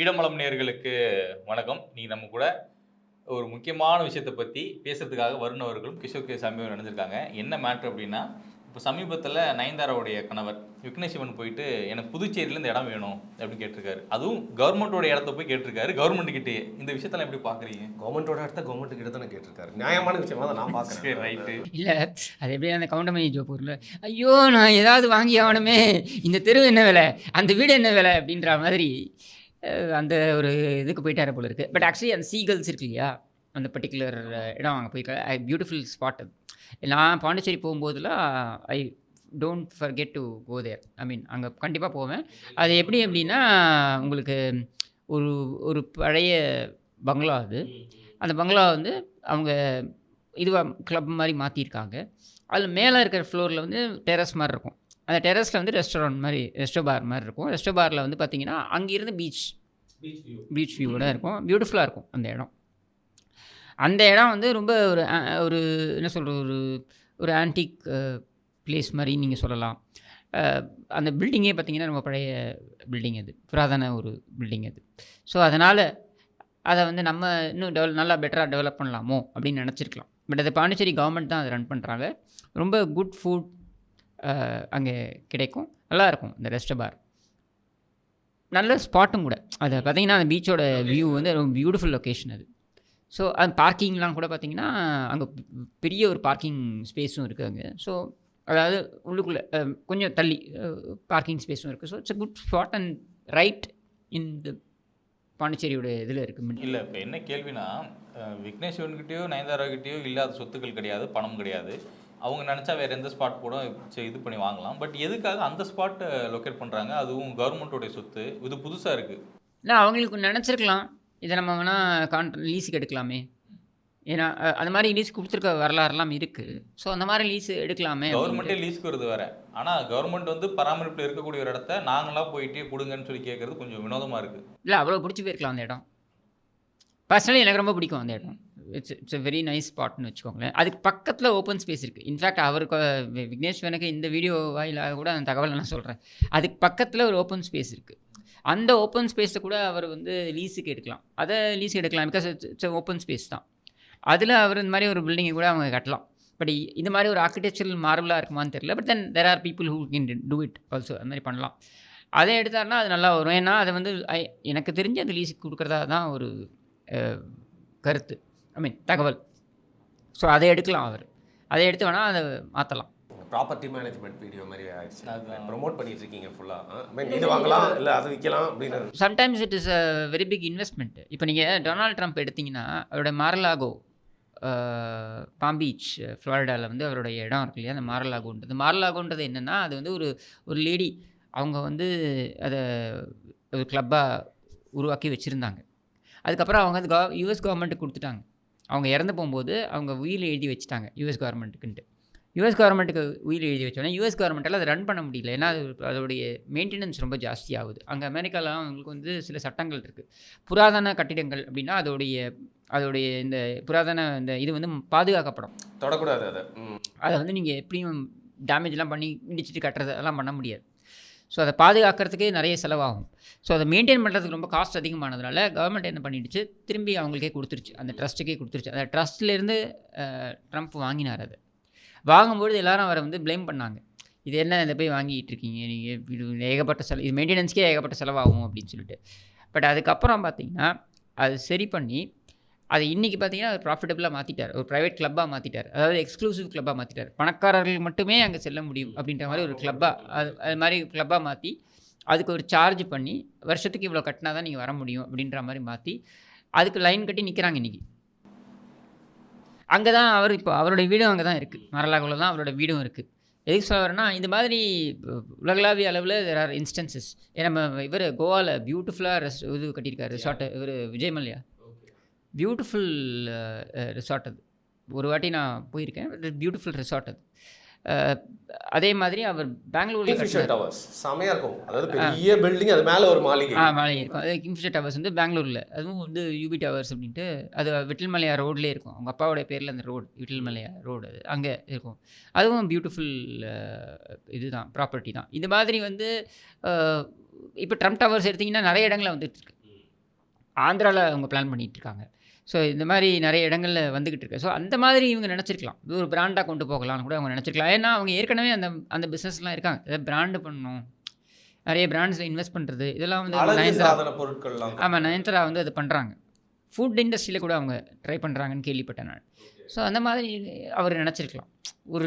இடமலம் நேயர்களுக்கு வணக்கம். இன்னைக்கு நம்ம கூட ஒரு முக்கியமான விஷயத்த பத்தி பேசுறதுக்காக வருண் அவர்களும், கிஷோர் கே. சாமி அவர்களும் இணைஞ்சிருக்காங்க. என்ன மேட்டர் அப்டின்னா, இப்ப சமீபத்தில நயன்தாராவுடைய கணவர் விக்னேஷ் சிவன் போயிட்டு, "எனக்கு புதுச்சேரியில இந்த இடம் வேணும்" அப்டின்னு கேட்டிருக்காரு. அதுவும் கவர்மெண்டோட இடத்த போய் கேட்டிருக்காரு. கவர்மெண்ட் கிட்டயே. இந்த விஷயத்தெல்லாம் எப்படி பார்க்குறீங்க? கவர்மெண்டோட இடத்த கவர்மெண்ட் கிட்ட தானே கேட்டிருக்காரு. நியாயமான விஷயமா தான் நான் சரி, பார்க்குறேன். ரைட்டு. இல்ல, அது எப்படியே அந்த கவுண்டமணி ஜோக் ஊர்ல, ஐயோ! நான் ஏதாவது வாங்கி ஆவணுமே! இந்த தெரு என்ன விலை? அந்த வீடு என்ன விலை? அப்படின்ற மாதிரி அந்த ஒரு இதுக்கு போயிட்டாரு போல இருக்கு. பட் ஆக்சுவலி அந்த சீகல்ஸ் இருக்கு இல்லையா? அந்த பர்ட்டிகுலர் இடம் அங்கே போயிருக்காரு. பியூட்டிஃபுல் ஸ்பாட் அது. நான் பாண்டிச்சேரி போகும்போதெல்லாம் I don't forget to go there. I mean அங்கே கண்டிப்பாக போவேன். அது எப்படி அப்படின்னா, உங்களுக்கு ஒரு ஒரு பழைய பங்களா அது. அந்த பங்களா வந்து அவங்க இதுவாக கிளப் மாதிரி மாற்றிருக்காங்க. அதில் மேலே இருக்கிற ஃப்ளோரில் வந்து டெரஸ் மாதிரி இருக்கும். அந்த டெரஸில் வந்து ரெஸ்டாரண்ட் மாதிரி, ரெஸ்டோ பார் மாதிரி இருக்கும். ரெஸ்டோ பாரில் வந்து பார்த்தீங்கன்னா, அங்கேருந்து பீச் வியூவோட இருக்கும். பியூட்டிஃபுல்லாக இருக்கும் அந்த இடம். அந்த இடம் வந்து ரொம்ப ஒரு ஒரு என்ன சொல்கிறது, ஒரு ஆன்டிக் பிளேஸ் மாதிரி நீங்கள் சொல்லலாம். அந்த பில்டிங்கே பார்த்தீங்கன்னா ரொம்ப பழைய பில்டிங் அது, புராதன ஒரு பில்டிங் அது. ஸோ அதனால் அதை வந்து நம்ம இன்னும் நல்லா பெட்டராக டெவலப் பண்ணலாமோ அப்படின்னு நினச்சிருக்கலாம். பட் அது பாண்டிச்சேரி கவர்மெண்ட் தான் அதை ரன் பண்ணுறாங்க. ரொம்ப குட் ஃபுட் அங்கே கிடைக்கும். நல்லாயிருக்கும் இந்த ரெஸ்ட் பார். நல்ல ஸ்பாட்டும் கூட. அதை பார்த்தீங்கன்னா அந்த பீச்சோட வியூ வந்து ரொம்ப பியூட்டிஃபுல் லொக்கேஷன் அது. ஸோ அது பார்க்கிங்லாம் கூட பார்த்தீங்கன்னா, அங்கே பெரிய ஒரு பார்க்கிங் ஸ்பேஸும் இருக்குது அங்கே. ஸோ அதாவது உள்ளுக்குள்ளே கொஞ்சம் தள்ளி பார்க்கிங் ஸ்பேஸும் இருக்குது. So it's a good spot and right in the பாண்டிச்சேரியோட இதில் இருக்குது. இல்ல, இப்ப என்ன கேள்வினா, விக்னேஷ் சிவன்கிட்டயோ, நயன்தாராகிட்டயோ இல்லாத சொத்துக்கள் கிடையாது, பணம் கிடையாது. அவங்க நினைச்சா வேற எந்த ஸ்பாட் கூட இது பண்ணி வாங்கலாம். பட் எதுக்காக அந்த ஸ்பாட்ட லொகேட் பண்றாங்க? அதுவும் கவர்மெண்ட்டோட சொத்து. இது புதுசா இருக்கு. இல்லை, அவங்களுக்கு நினச்சிருக்கலாம், இதை நம்ம வேணால் லீஸுக்கு எடுக்கலாமே. ஏன்னா அந்த மாதிரி லீஸ் கொடுத்துருக்க வரலாறுலாம் இருக்குது. ஸோ அந்த மாதிரி லீஸு எடுக்கலாமே. கவர்மெண்ட்டே லீஸ்க்கு வருது வேற. ஆனா கவர்மெண்ட் வந்து பராமரிப்பில் இருக்கக்கூடிய ஒரு இடத்த நாங்களா போயிட்டே கொடுங்கன்னு சொல்லி கேட்கறது கொஞ்சம் வினோதமா இருக்கு. இல்லை, அவ்வளோ பிடிச்சி போயிருக்கலாம் அந்த இடம். பர்சனலி எனக்கு ரொம்ப பிடிக்கும் அந்த இடம். இட்ஸ் எ வெரி நைஸ் ஸ்பாட்னு வச்சுக்கோங்களேன். அதுக்கு பக்கத்தில் ஓப்பன் ஸ்பேஸ் இருக்குது. இன்ஃபேக்ட் அவருக்கு விக்னேஷ் எனக்கு இந்த வீடியோ வாயிலாக கூட அந்த தகவலை நான் சொல்கிறேன். அதுக்கு பக்கத்தில் ஒரு ஓப்பன் ஸ்பேஸ் இருக்குது. அந்த ஓப்பன் ஸ்பேஸை கூட அவர் வந்து லீஸுக்கு எடுக்கலாம். அதை லீஸுக்கு எடுக்கலாம். பிகாஸ் இட்ஸ் ஓப்பன் ஸ்பேஸ் தான். அதில் அவர் இந்த மாதிரி ஒரு பில்டிங்கை கூட அவங்க கட்டலாம். பட் இந்த மாதிரி ஒரு ஆர்கிடெக்சரல் மார்பிளாக இருக்குமான்னு தெரியல. But then there are people who can do it also. அது மாதிரி பண்ணலாம். அதை எடுத்தாருன்னா அது நல்லா வரும். ஏன்னா அதை வந்து எனக்கு தெரிஞ்சு அது லீஸுக்கு கொடுக்குறதா தான் ஒரு கருத்து, ஐ மீன் தகவல். ஸோ அதை எடுக்கலாம் அவர். அதை எடுத்து வேணால் அதை மாற்றலாம். ப்ராப்பர்ட்டி மேனேஜ்மெண்ட் வீடியோ மாதிரி ஆயிடுச்சு. அதுதான். ப்ரொமோட் பண்ணிட்டு இருக்கீங்க ஃபுல்லாக. இது வாங்கலாம் இல்லை அது விற்கலாம் அப்படின்னு. Sometimes it is a very big investment. இப்போ நீங்கள் டொனால்ட் ட்ரம்ப் எடுத்திங்கன்னா, அவரோட மாரலாகோ பாம் பீச் ஃப்ளாரிடாவில் வந்து அவருடைய இடம் இருக்கு இல்லையா, அந்த மாரலாகோன்றது. மாரலாகோன்றது என்னென்னா, அது வந்து ஒரு லேடி அவங்க வந்து அதை ஒரு கிளப்பாக உருவாக்கி வச்சுருந்தாங்க. அதுக்கப்புறம் அவங்க வந்து யூஎஸ் கவர்மெண்ட்டுக்கு கொடுத்துட்டாங்க. அவங்க இறந்து போகும்போது அவங்க உயில் எழுதி வச்சுட்டாங்க யூஎஸ் கவர்மெண்ட்டுக்குன்ட்டு. யூஎஸ் கவர்மெண்ட்டுக்கு உயில் எழுதி வச்சோன்னா யூஎஸ் கவர்மெண்ட்டால் அதை ரன் பண்ண முடியல. ஏன்னா அதோடைய மெயின்டெனன்ஸ் ரொம்ப ஜாஸ்தியாகுது. அங்கே அமெரிக்காலாம் அவங்களுக்கு வந்து சில சட்டங்கள் இருக்குது. புராதன கட்டிடங்கள் அப்படின்னா அதோடைய இந்த புராதன இந்த இது வந்து பாதுகாக்கப்படும். தொடக்கூடாது அதை வந்து நீங்கள் எப்படியும் டேமேஜ்லாம் பண்ணி இடிச்சிட்டு கட்டுறது அதெல்லாம் பண்ண முடியாது. ஸோ அதை பாதுகாக்கிறதுக்கே நிறைய செலவாகும். ஸோ அதை மெயின்டைன் பண்ணுறதுக்கு ரொம்ப காஸ்ட் அதிகமானதுனால கவர்மெண்ட் என்ன பண்ணிடுச்சு, திரும்பி அவங்களுக்கே கொடுத்துருச்சு, அந்த ட்ரஸ்ட்டுக்கே கொடுத்துருச்சு. அந்த ட்ரஸ்ட்லேருந்து ட்ரம்ப் வாங்கினார். அதை வாங்கும்போது எல்லாரும் அவரை வந்து ப்ளேம் பண்ணாங்க. இது என்ன இதை போய் வாங்கிட்டு இருக்கீங்க நீங்கள், இது ஏகப்பட்ட இது மெயின்டெனன்ஸ்க்கே ஏகப்பட்ட செலவாகும் அப்படின்னு சொல்லிட்டு. பட் அதுக்கப்புறம் பார்த்தீங்கன்னா அது சரி பண்ணி அதை இன்றைக்கி பார்த்தீங்கன்னா அது ப்ராஃபிட்டபுளாக மாற்றிட்டார். ஒரு ப்ரைவேட் கிளப்பாக மாற்றிட்டார். அதாவது எக்ஸ்க்ளூசிவ் கிளப்பாக மாற்றிட்டார். பணக்காரர்கள் மட்டுமே அங்கே செல்ல முடியும் அப்படின்ற மாதிரி ஒரு கிளப்பாக அது மாதிரி கிளப்பாக மாற்றி, அதுக்கு ஒரு சார்ஜ் பண்ணி வருஷத்துக்கு இவ்வளோ கட்டினா தான் நீங்கள் வர முடியும் அப்படின்ற மாதிரி மாற்றி அதுக்கு லைன் கட்டி நிற்கிறாங்க இன்றைக்கி. அங்கே தான் அவர் இப்போ அவருடைய வீடும் அங்கே தான் இருக்குது. மரலாகுல தான் அவரோட வீடும் இருக்குது. எதுக்கு சொல்ல வரேன்னா, இந்த மாதிரி உலகளாவிய அளவில் தேர் ஆர் இன்ஸ்டன்சஸ். நம்ம இவர் கோவாவில் பியூட்டிஃபுல்லாக இது கட்டியிருக்காரு ரிசார்ட்டு. இவர் விஜய் மல்லையா, பியூட்டிஃபுல் ரிசார்ட் அது. ஒரு வாட்டி நான் போயிருக்கேன். பியூட்டிஃபுல் ரிசார்ட் அது. அதே மாதிரி அவர் பெங்களூரில் செமையாக இருக்கும். அதாவது பெரிய பில்டிங், அது மேலே ஒரு மாளிகை மாளிகை இருக்கும். அது கிங்ஃபிஷர் டவர்ஸ் வந்து பெங்களூரில். அதுவும் வந்து யூபி டவர்ஸ் அப்படின்ட்டு அது விட்டல் மலையா ரோட்லேயே இருக்கும். அவங்க அப்பாவோடைய பேரில் அந்த ரோடு விட்டல் மலையா ரோடு அது அங்கே இருக்கும். அதுவும் பியூட்டிஃபுல் இதுதான், ப்ராப்பர்ட்டி தான். இந்த மாதிரி வந்து இப்போ ட்ரம்ப் டவர்ஸ் எடுத்திங்கன்னா நிறைய இடங்களில் வந்துட்டு இருக்கு. ஆந்திராவில் அவங்க பிளான் பண்ணிகிட்டு இருக்காங்க. ஸோ இந்த மாதிரி நிறைய இடங்களில் வந்துக்கிட்டு இருக்கு. ஸோ அந்த மாதிரி இவங்க நினச்சிருக்கலாம், இது ஒரு பிராண்டாக கொண்டு போகலாம்னு கூட அவங்க நினச்சிருக்கலாம். ஏன்னா அவங்க ஏற்கனவே அந்த பிஸ்னஸ்லாம் இருக்காங்க. ஏதாவது பிராண்டு பண்ணணும், நிறைய பிராண்ட்ஸில் இன்வெஸ்ட் பண்ணுறது, இதெல்லாம் வந்து சாதன பொருட்கள்லாம். ஆமாம், நயன்தாரா வந்து அது பண்ணுறாங்க. ஃபுட் இண்டஸ்ட்ரியில் கூட அவங்க ட்ரை பண்ணுறாங்கன்னு கேள்விப்பட்டேன் நான். ஸோ அந்த மாதிரி அவர் நினச்சிருக்கலாம்,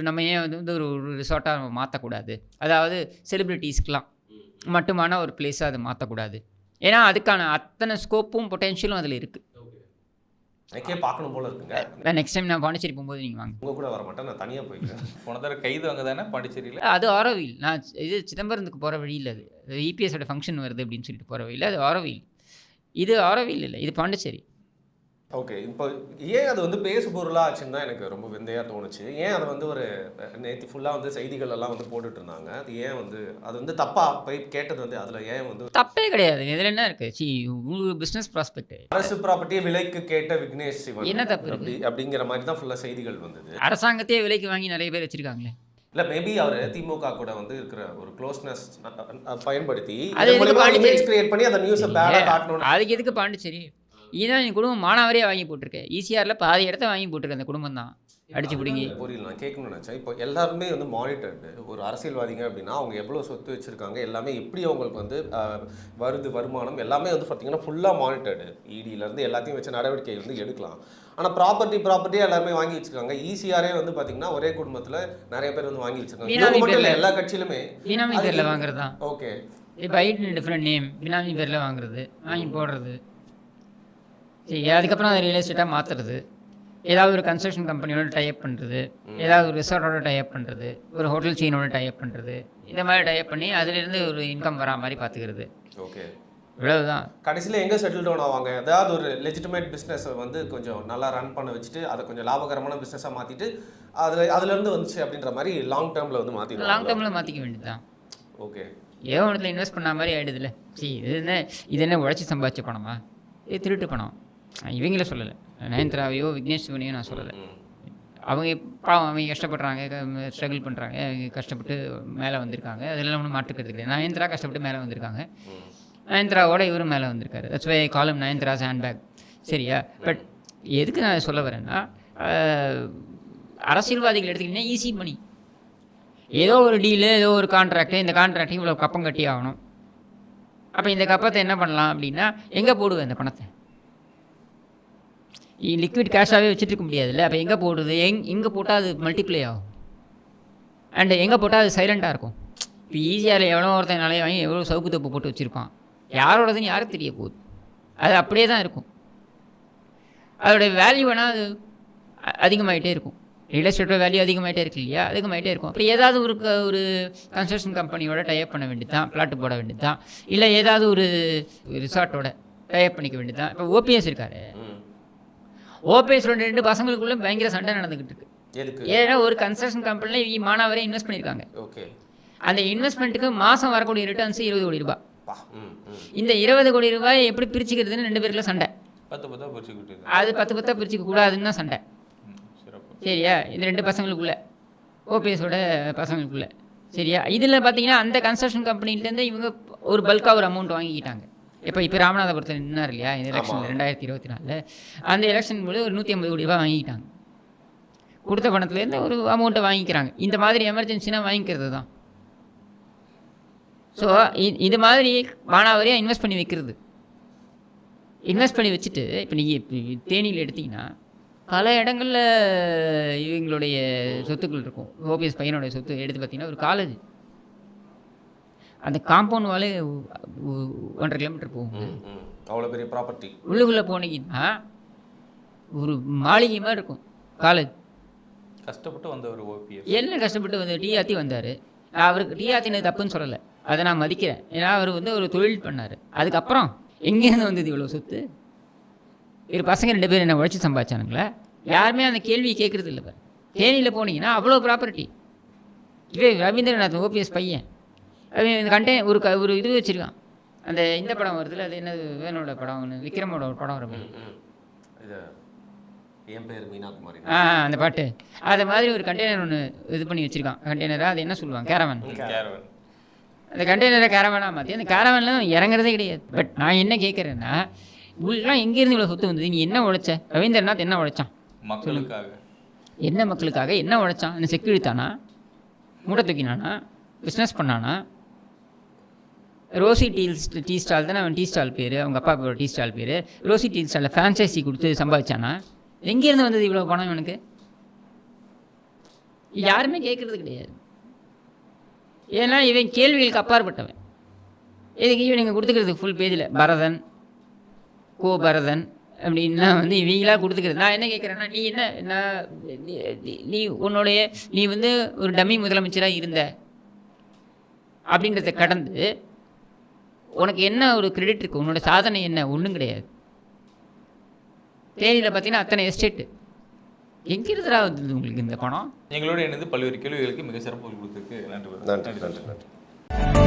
நம்ம ஏன் வந்து ஒரு ரிசார்ட்டாக நம்ம மாற்றக்கூடாது, அதாவது செலிப்ரிட்டிஸ்க்கெலாம் மட்டுமான ஒரு பிளேஸாக அதை மாற்றக்கூடாது. ஏன்னா அதுக்கான அத்தனை ஸ்கோப்பும் பொட்டென்ஷியலும் அதில் இருக்குது. எனக்கே பார்க்கணும் போல இருக்குங்க. நெக்ஸ்ட் டைம் நான் பாண்டிச்சேரி போகும்போது நீங்கள் வாங்க. உங்கள் கூட வர மாட்டேன், நான் தனியாக போய்க்கிறேன். போன தடவை கைது அங்கே தானே பாண்டிச்சேரியில்? அது ஆரோவில். நான் இது சிதம்பரத்துக்கு போகிற வழியில், அது இபிஎஸோட ஃபங்க்ஷன் வருது அப்படின்னு சொல்லிட்டு போகிற வழியில், அது ஆரோவில். இது ஆரோவில் இல்லை, இது பாண்டிச்சேரி. ஓகே, இப்போ ஏன் அது வந்து பேசு பொருளாக ஆச்சுன்னு தான் எனக்கு ரொம்ப விந்தையாக தோணுச்சு. ஏன் அதை வந்து ஒரு நேற்று ஃபுல்லாக வந்து செய்திகள் எல்லாம் வந்து போட்டுட்டு இருந்தாங்க. அது ஏன் வந்து அது வந்து தப்பாக போய் கேட்டது வந்து அதில் ஏன் வந்து தப்பே கிடையாது. இதில் என்ன இருக்குது? உங்களுக்கு பிஸ்னஸ் ப்ராஸ்பெக்ட். அரசு ப்ராப்பர்ட்டியை விலைக்கு கேட்ட விக்னேஷ் சிவன் என்ன தப்பு அப்படிங்கிற மாதிரி தான் ஃபுல்லாக செய்திகள் வந்தது. அரசாங்கத்தையே விலைக்கு வாங்கி நிறைய பேர் வச்சிருக்காங்களே. இல்லை, மேபி அவர் திமுக கூட வந்து இருக்கிற ஒரு க்ளோஸ்னஸ் பயன்படுத்தி அது இமேஜ் கிரியேட் பண்ணி அந்த நியூஸை பேடாக காட்டணும். அதுக்கு எதுக்கு பாண்டிச்சேரி? இதுதான் என் குடும்பம் மானாவரியாக வாங்கி போட்டிருக்கேன். ஈசிஆரில் பாதி இடத்த வாங்கி போட்டிருக்கேன் அந்த குடும்பம் தான் அடிச்சு பிடிங்கி. புரியல, நான் கேட்கணும்னு நினச்சேன். இப்போ எல்லாருமே வந்து மானிட்டர்டு. ஒரு அரசியல்வாதிங்க அப்படின்னா அவங்க எவ்வளோ சொத்து வச்சுருக்காங்க, எல்லாமே எப்படி அவங்களுக்கு வந்து வருமானம் எல்லாமே வந்து பார்த்தீங்கன்னா ஃபுல்லாக மானிட்டர்டு. இடியிலேருந்து எல்லாத்தையும் வச்சு நடவடிக்கை வந்து எடுக்கலாம். ஆனால் ப்ராப்பர்ட்டியாக எல்லாருமே வாங்கி வச்சுருக்காங்க. ஈசிஆரே வந்து பார்த்தீங்கன்னா ஒரே குடும்பத்தில் நிறைய பேர் வந்து வாங்கி வச்சுருக்காங்க. இது மட்டும் இல்லை, எல்லா கட்சியிலுமே பினாமி பேரில் வாங்குறது தான். ஓகே, இப்போ ஐடி டிஃப்ரெண்ட் நேம், பினாமி பேரில் வாங்குறது, வாங்கி போடுறது. சரி, அதுக்கப்புறம் அதை ரியல் எஸ்டேட்டாக மாற்றுறது, ஏதாவது ஒரு கன்ஸ்ட்ரக்ஷன் கம்பெனியோட டைப் பண்ணுறது, ஏதாவது ஒரு ரிசார்ட்டோட டைப் பண்ணுறது, ஒரு ஹோட்டல் செயினோட டைப் பண்ணுறது, இந்த மாதிரி டைப் பண்ணி அதிலிருந்து ஒரு இன்கம் வரா மாதிரி பார்த்துக்கிறது. ஓகே, இவ்வளவுதான். கடைசியில் எங்கே செட்டில் டவுன் ஆவாங்க? ஏதாவது ஒரு லெஜிட்டிமேட் பிஸ்னஸை வந்து கொஞ்சம் நல்லா ரன் பண்ண வச்சுட்டு அதை கொஞ்சம் லாபகரமான பிஸ்னஸாக மாற்றிட்டு அதுலேருந்து வந்துச்சு அப்படின்ற மாதிரி லாங் டேர்மில் வந்து மாற்றிடுவாங்க. லாங் டேர்மில் மாற்றிக்க வேண்டியது தான். ஓகே, ஏதோ ஒன்றுத்தில் இன்வெஸ்ட் பண்ண மாதிரி ஆகிடுதுல்ல. சரி, இது என்ன உழைச்சி சம்பாதிச்ச பணமா? இது திருட்டு பணம். இவங்கள சொல்லலை, நயன்தாராவையோ விக்னேஷ் சிவனையோ நான் சொல்லலை. அவங்க பாவம், அவங்க கஷ்டப்படுறாங்க, ஸ்ட்ரகிள் பண்ணுறாங்க, கஷ்டப்பட்டு மேலே வந்திருக்காங்க, அதெல்லாம் ஒன்றும் மாற்றுக்கிறது கிடையாது. நயன்தாரா கஷ்டப்பட்டு மேலே வந்திருக்காங்க, நயன்தாராவோட இவரும் மேலே வந்திருக்காரு. தட்ஸ் வை காலம் நயன்தாராஸ் ஹேண்ட்பேக். சரியா? பட் எதுக்கு நான் சொல்ல வரேன்னா, அரசியல்வாதிகள் எடுத்துக்கிட்டிங்கன்னா ஈஸி மணி. ஏதோ ஒரு டீலு, ஏதோ ஒரு கான்ட்ராக்டு, இந்த கான்ட்ராக்டு இவ்வளோ கப்பம் கட்டி ஆகணும். அப்போ இந்த கப்பத்தை என்ன பண்ணலாம் அப்படின்னா, எங்கே போடுவேன் இந்த பணத்தை? லிக்விட் கேஷாகவே வச்சுட்டு இருக்க முடியாதுல்ல. அப்போ எங்கே போடுறது? எங்கே போட்டால் அது மல்டிப்ளை ஆகும், அண்டு எங்கே போட்டால் அது சைலண்ட்டாக இருக்கும். இப்போ ஈஸியாக எவ்வளோ ஒருத்தன் நாளைய வாங்கி எவ்வளோ சவுக்கு தப்பு போட்டு வச்சுருப்பான், யாரோடதுன்னு யாருக்கு தெரிய போகுது? அது அப்படியே தான் இருக்கும். அதோடய வேல்யூ வேணால் அது அதிகமாகிட்டே இருக்கும். ரியல் எஸ்டேட்டோட வேல்யூ அதிகமாகிட்டே இருக்கு இல்லையா? அதிகமாகிட்டே இருக்கும். அப்படி ஏதாவது ஒரு கன்ஸ்ட்ரக்ஷன் கம்பெனியோட டைப் பண்ண வேண்டியது தான், பிளாட்டு போட வேண்டியது தான், இல்லை ஏதாவது ஒரு ரிசார்ட்டோட டைப் பண்ணிக்க வேண்டியது தான். இப்போ ஓபிஎஸ் இருக்காரு, ஓபிஎஸோட 2 பசங்களுக்குள்ள பயங்கர சண்டை நடந்துக்கிட்டு இருக்கு. ஏன்னா ஒரு கன்ஸ்ட்ரக்ஷன் கம்பெனியில் மானாவரே இன்வெஸ்ட் பண்ணியிருக்காங்க. ஓகே, அந்த இன்வெஸ்ட்மெண்ட்டுக்கு மாதம் வரக்கூடிய ரிட்டர்ன்ஸ் 20 கோடி ரூபாய். இந்த 20 கோடி ரூபாய் எப்படி பிரிச்சுக்கிறதுன்னு 2 பேருக்குள்ள சண்டை. 10 பிரிச்சுக்கிட்டு அது 10 பிரிச்சுக்க கூடாதுன்னு தான் சண்டை. சரியா? இந்த 2 பசங்களுக்குள்ள, ஓபிஎஸோட பசங்களுக்குள்ள. சரியா? இதில் பார்த்தீங்கன்னா அந்த கன்ஸ்ட்ரக்ஷன் கம்பெனிலேருந்து இவங்க ஒரு பல்காக ஒரு அமௌண்ட் வாங்கிக்கிட்டாங்க. இப்போ ராமநாதபுரத்தில் நின்னார் இல்லையா இந்த எலெக்ஷனில் 2024, அந்த எலெக்ஷன் போது ஒரு 150 கோடி ரூபாய் வாங்கிட்டாங்க. கொடுத்த பணத்துலேருந்து ஒரு அமௌண்ட்டை வாங்கிக்கிறாங்க. இந்த மாதிரி எமர்ஜென்சினா வாங்கிக்கிறது தான். ஸோ இது மாதிரி மானாவரியாக இன்வெஸ்ட் பண்ணி வைக்கிறது. இன்வெஸ்ட் பண்ணி வச்சுட்டு இப்போ நீங்கள் தேனியில் எடுத்திங்கன்னா பல இடங்களில் இவங்களுடைய சொத்துக்கள் இருக்கும். ஓபிஎஸ் பையனுடைய சொத்து எடுத்து பார்த்தீங்கன்னா ஒரு காலேஜ், அந்த காம்பவுண்ட் வாலே 1.5 கிலோமீட்டர் போகும். அவ்வளோ பெரிய ப்ராப்பர்ட்டி. உள்ளுக்குள்ளே போனீங்கன்னா ஒரு மாளிகை மாதிரி இருக்கும் காலேஜ். கஷ்டப்பட்டு வந்த ஒரு ஓபிஎஸ், என்ன கஷ்டப்பட்டு வந்து டிஆர்த்தி வந்தார். அவருக்கு டிஆர்த்தினது தப்புன்னு சொல்லலை, அதை நான் மதிக்கிறேன். ஏன்னா அவர் வந்து ஒரு தொழில் பண்ணார். அதுக்கப்புறம் எங்கேருந்து வந்தது இவ்வளோ சொத்து? இவர் பசங்க 2 பேர் என்ன உழைச்சி சம்பாதிச்சானுங்களா? யாருமே அந்த கேள்வியை கேட்குறது இல்லை. தேனியில் போனீங்கன்னா அவ்வளோ ப்ராப்பர்ட்டி. இதே ரவீந்திரநாத் ஓபிஎஸ் பையன் அவன் இந்த ஒரு இது வச்சுருக்கான். அந்த இந்த படம் வருதுல்ல, அது என்னது வேனோட படம், ஒன்று விக்ரமோட ஒரு படம் வரும், என் பேர் மீனாகுமாரி. அந்த பாட்டு. அது மாதிரி ஒரு கண்டெய்னர் ஒன்று இது பண்ணி வச்சுருக்கான். கண்டெய்னராக அது என்ன சொல்லுவாங்க, கேரவன். அந்த கண்டெய்னரை கேரவனாக மாற்றி அந்த கேரவனில் இறங்குறதே கிடையாது. பட் நான் என்ன கேட்குறேன்னா, இவ்வளோலாம் எங்கேருந்து இவ்வளோ சொத்து வந்தது? நீ என்ன உழைச்ச? ரவீந்திரநாத் என்ன உழைச்சான்? மக்களுக்காக. என்ன மக்களுக்காக என்ன உழைச்சான்? என்ன செக்கு இழுத்தானா? மூட்டை தூக்கினானா? பிஸ்னஸ் பண்ணானா? ரோசி டீ ஸ்டால் தானே அவன் டீ ஸ்டால் பேர், அவங்க அப்பா பேரோட டீ ஸ்டால் பேர். ரோசி டீ ஸ்டாலில் ஃப்ரான்ச்சைசி கொடுத்து சம்பாதிச்சானா? எங்கேருந்து வந்தது இவ்வளோ பணம் இவனுக்கு? யாருமே கேட்குறது கிடையாது. ஏன்னா இவன் கேள்விகளுக்கு அப்பாற்பட்டவன். இதுக்கு இவன் நீங்கள் கொடுத்துக்கிறதுக்கு ஃபுல் பேஜில் பரதன் பரதன் அப்படின்னா வந்து இவங்களா கொடுத்துக்கிறது. நான் என்ன கேட்குறேன்னா, நீ என்ன நீ உன்னுடைய நீ வந்து ஒரு டம்மி முதலமைச்சராக இருந்த அப்படின்றத கடந்து உனக்கு என்ன ஒரு கிரெடிட் இருக்குது? உன்னோட சாதனை என்ன? ஒன்றும் கிடையாது. தேனியில் பார்த்தீங்கன்னா அத்தனை எஸ்டேட்டு. எங்கிருந்துடா வந்தது உங்களுக்கு இந்த பணம்? எங்களோட இணைந்து பல்வேறு கேள்விகளுக்கு மிக சிறப்பு கொடுத்துருக்கு. நன்றி. நன்றி.